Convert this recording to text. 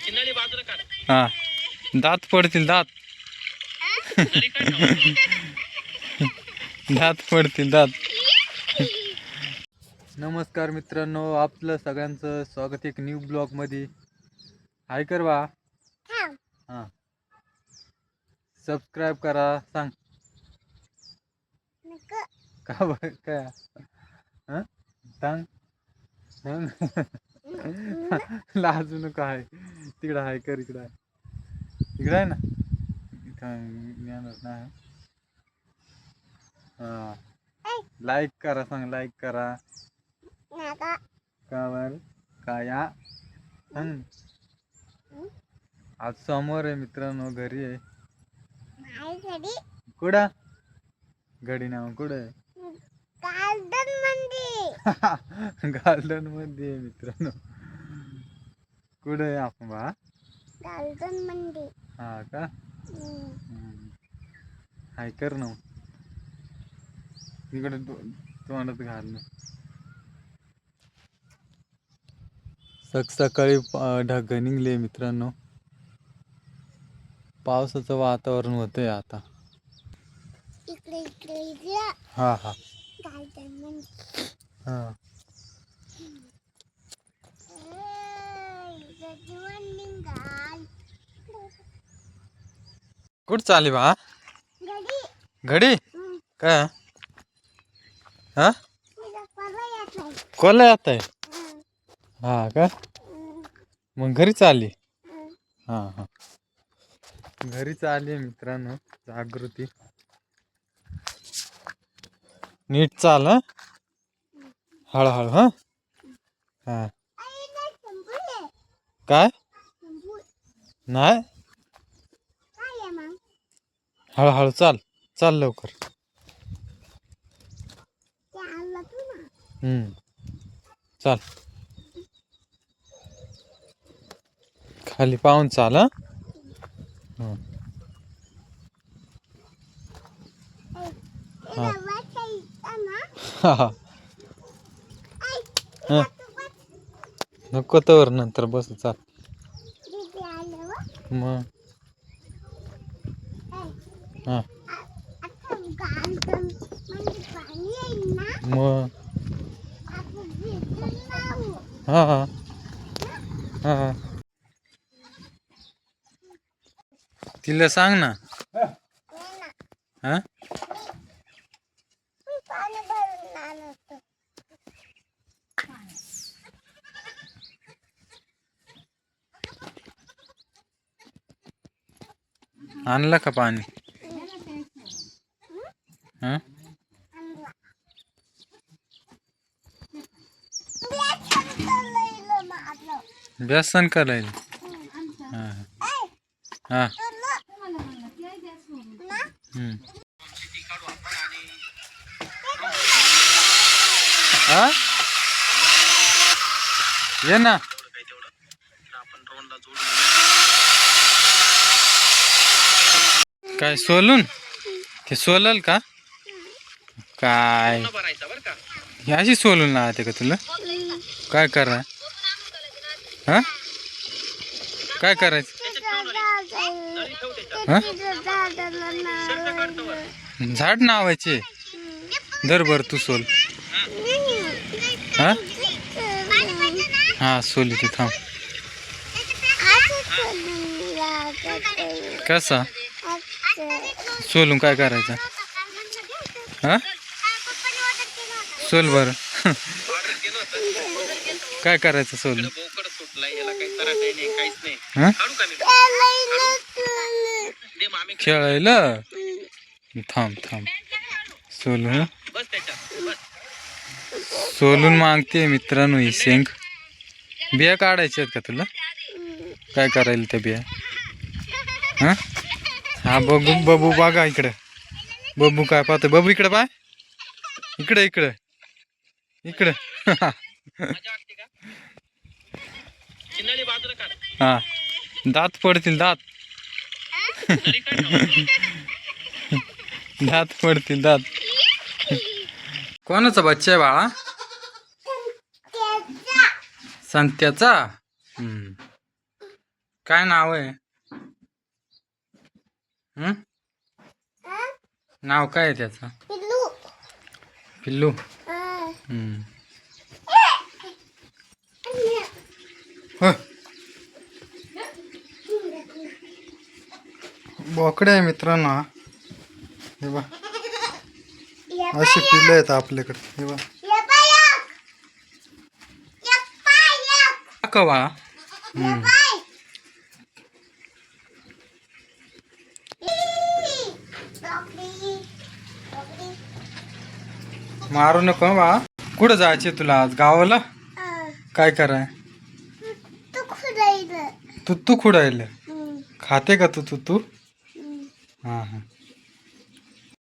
हा दात पडतील दात. दात पडतील दात. नमस्कार मित्रांनो, आपलं सगळ्यांचं स्वागत एक न्यू ब्लॉग मध्ये. हाय कर बा. हा सबस्क्राईब करा. सांग का बरं काय हा सांग सांग. लाजू नका. आहे तिकडं आहे कर. इकडं आहे. इकडं आहे ना. नाही. हा लाईक करा. सांग लाईक करा. का बर काया सांग. आज समोर आहे मित्रांनो, घरी आहे. कुठं घडी नाव कुठं गार्डन मध्ये. गार्डन मध्ये मित्रांनो. कुठं आहे आपण बा? गार्डन मध्ये. हा का. हाय कर ना. इकडे तोंडात घाल ना. सकाळी ढग निघले मित्रांनो. पावसाचं वातावरण होतंय आता. इकडे हा हा हा कुठं चालली बा? घडी काय हा कोला येत आहे. हा का. मग घरी चालली. हा हा घरी चालली मित्रांनो. जागृती नीट चाल. हळूहळू. हा हा काय नाही. हळूहळू चाल. चाल लवकर. चाल खाली पाहून चाल. नको तर नंतर बस. चाल मग. हा मग. हा हा हा तिला सांग ना. हा आणलं का पाणी? हा व्यसन करायला. हा हा हा ये ना. काय सोलून ते सोलल का काय? ही अशी सोलून लावते का तुला? काय करा. हा काय करायचं? हा झाड नावायचे. दर बर तू सोल. हा हा सोली ते थांब. कसा सोलून काय करायचं? हा सोल बर. काय करायचं सोलून? खेळायला. थांब थांब सोलून. सोलून मागते मित्रांनो ही शेंग. बिया काढायच्या आहेत का तुला? काय करायला त्या बिया? हा हा बबू बबू बघा इकडे. बबू काय पाहतो? बबू इकडे पाय. इकडे इकडे इकडे. हा दात पडतील दात. दात पडतील दात. कोणाचा बच्चा आहे बाळा? संत्याचा. काय नाव आहे? हं? नाव काय आहे त्याचं? पिल्लू. हम्म. होय. बोकडे आहे मित्रांनो हा. हे बा अशी पिल्लं आहेत आपल्याकडे. हे बा कवा. मारू नको बा. कुठं जायचे तुला आज गावाला? काय कराय? तू खुडायला खाते का तू? हा हा.